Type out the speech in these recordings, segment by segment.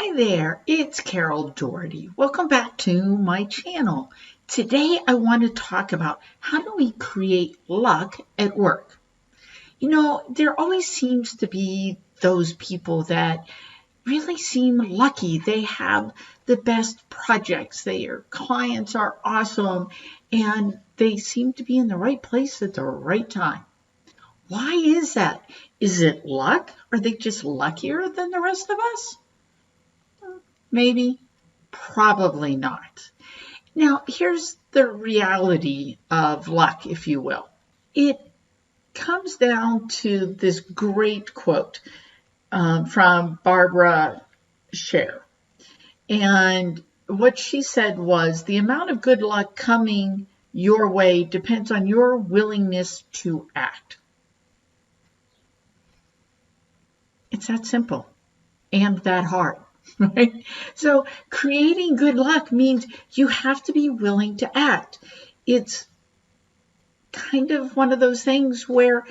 Hi there, it's Carol Doherty. Welcome back to my channel. Today I want to talk about how do we create luck at work. You know, there always seems to be those people that really seem lucky. They have the best projects, their clients are awesome, and they seem to be in the right place at the right time. Why is that? Is it luck? Are they just luckier than the rest of us? Maybe, probably not. Now, here's the reality of luck, if you will. It comes down to this great quote from Barbara Sher. And what she said was, the amount of good luck coming your way depends on your willingness to act. It's that simple and that hard. Right? So creating good luck means you have to be willing to act. It's kind of one of those things where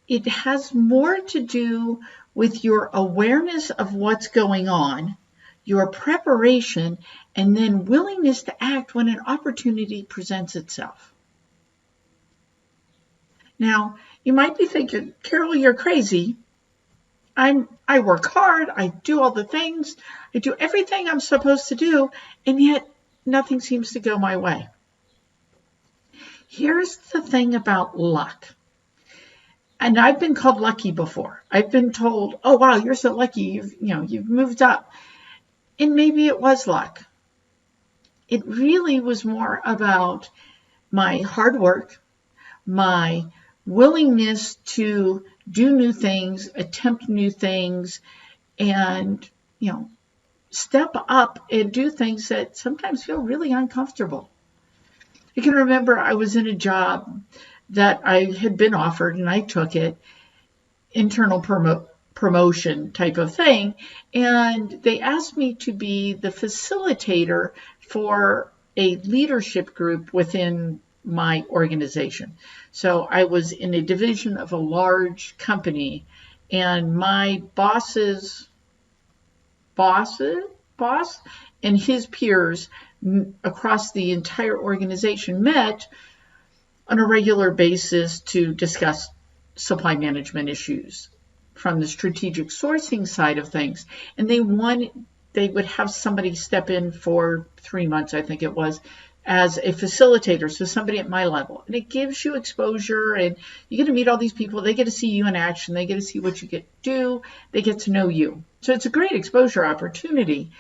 it has more to do with your awareness of what's going on, your preparation, and then willingness to act when an opportunity presents itself. Now, you might be thinking, Carol, you're crazy. I work hard, I do all the things, I do everything I'm supposed to do, and yet nothing seems to go my way. Here's the thing about luck. And I've been called lucky before. I've been told, oh wow, you're so lucky, you've moved up. And maybe it was luck. It really was more about my hard work, my willingness to do new things, attempt new things, and, step up and do things that sometimes feel really uncomfortable. I can remember I was in a job that I had been offered and I took it, internal promotion type of thing, and they asked me to be the facilitator for a leadership group within my organization. So I was in a division of a large company, and my boss and his peers across the entire organization met on a regular basis to discuss supply management issues from the strategic sourcing side of things. And they would have somebody step in for 3 months, I think it was, as a facilitator, so somebody at my level. And it gives you exposure, and you get to meet all these people. They get to see you in action. They get to see what you get to do. They get to know you. So it's a great exposure opportunity.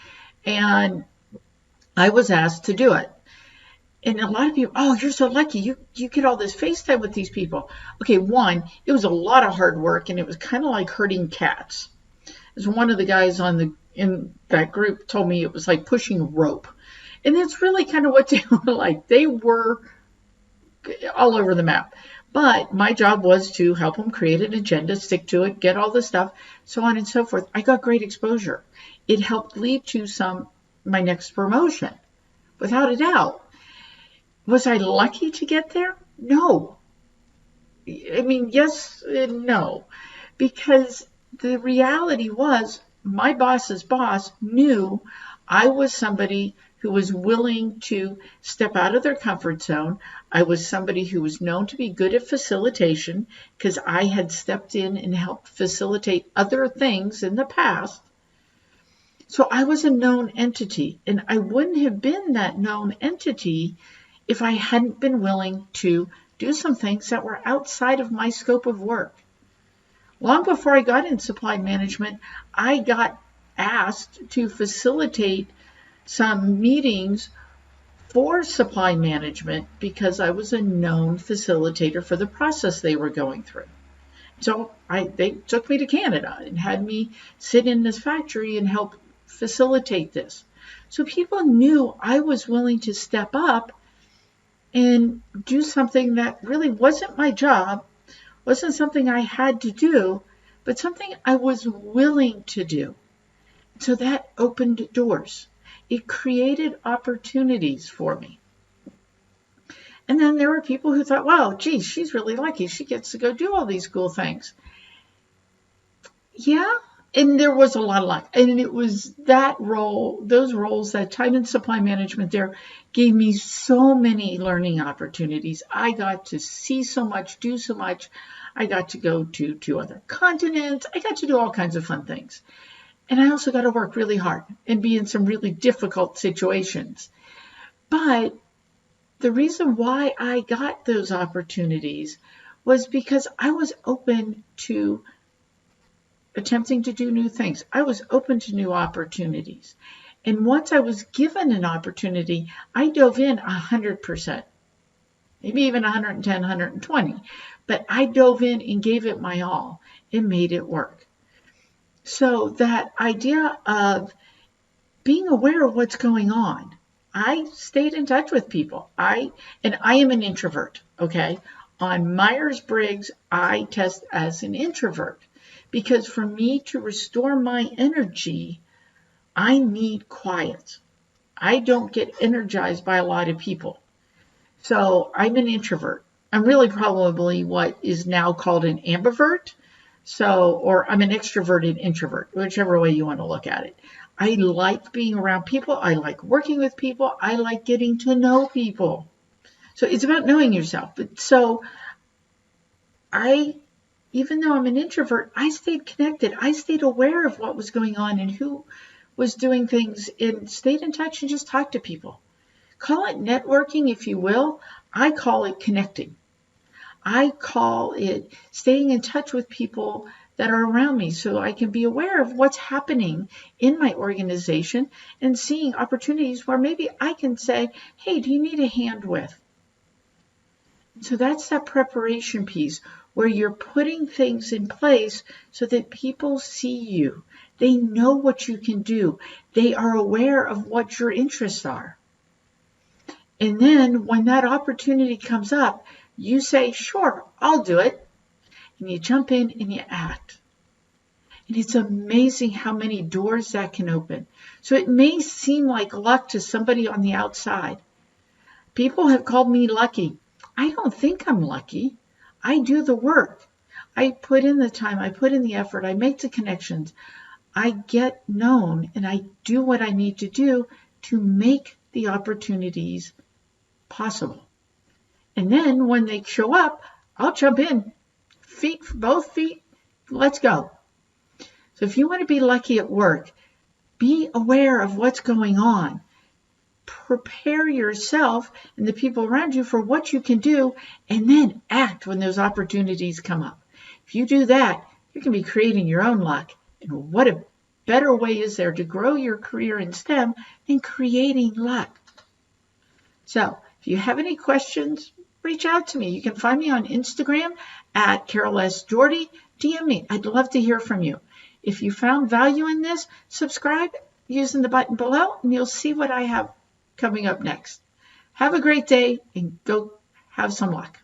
And I was asked to do it. And a lot of people, oh, you're so lucky. You get all this face time with these people. Okay, one, it was a lot of hard work, and it was kind of like herding cats. As one of the guys in that group told me, it was like pushing rope. And that's really kind of what they were like. They were all over the map. But my job was to help them create an agenda, stick to it, get all the stuff, so on and so forth. I got great exposure. It helped lead to my next promotion, without a doubt. Was I lucky to get there? No. I mean, yes and no. Because the reality was my boss's boss knew I was somebody who was willing to step out of their comfort zone. I was somebody who was known to be good at facilitation because I had stepped in and helped facilitate other things in the past. So I was a known entity, and I wouldn't have been that known entity if I hadn't been willing to do some things that were outside of my scope of work. Long before I got in supply management, I got asked to facilitate some meetings for supply management because I was a known facilitator for the process they were going through. So they took me to Canada and had me sit in this factory and help facilitate this. So people knew I was willing to step up and do something that really wasn't my job, wasn't something I had to do, but something I was willing to do. So that opened doors. It created opportunities for me. And then there were people who thought, wow, geez, she's really lucky. She gets to go do all these cool things. Yeah And there was a lot of luck. And it was that role, those roles, that time in supply management there gave me so many learning opportunities. I got to see so much, do so much. I got to go to other continents. I got to do all kinds of fun things. And I also got to work really hard and be in some really difficult situations. But the reason why I got those opportunities was because I was open to attempting to do new things. I was open to new opportunities. And once I was given an opportunity, I dove in 100%, maybe even 110, 120. But I dove in and gave it my all and made it work. So that idea of being aware of what's going on, I stayed in touch with people. I am an introvert, okay? On Myers-Briggs, I test as an introvert because for me to restore my energy, I need quiet. I don't get energized by a lot of people. So I'm an introvert. I'm really probably what is now called an ambivert. Or I'm an extroverted introvert, whichever way you want to look at it. I like being around people. I like working with people. I like getting to know people. So it's about knowing yourself. But so even though I'm an introvert, I stayed connected. I stayed aware of what was going on and who was doing things and stayed in touch and just talked to people. Call it networking, if you will. I call it connecting. I call it staying in touch with people that are around me so I can be aware of what's happening in my organization and seeing opportunities where maybe I can say, hey, do you need a hand with? So that's that preparation piece where you're putting things in place so that people see you. They know what you can do. They are aware of what your interests are. And then when that opportunity comes up, you say, sure, I'll do it. And you jump in and you act. And it's amazing how many doors that can open. So it may seem like luck to somebody on the outside. People have called me lucky. I don't think I'm lucky. I do the work. I put in the time. I put in the effort. I make the connections. I get known and I do what I need to do to make the opportunities possible. And then when they show up, I'll jump in. Both feet, let's go. So if you want to be lucky at work, be aware of what's going on. Prepare yourself and the people around you for what you can do, and then act when those opportunities come up. If you do that, you can be creating your own luck. And what a better way is there to grow your career in STEM than creating luck? So if you have any questions, reach out to me. You can find me on Instagram at Carol S. Jordy. DM me. I'd love to hear from you. If you found value in this, subscribe using the button below, and you'll see what I have coming up next. Have a great day and go have some luck.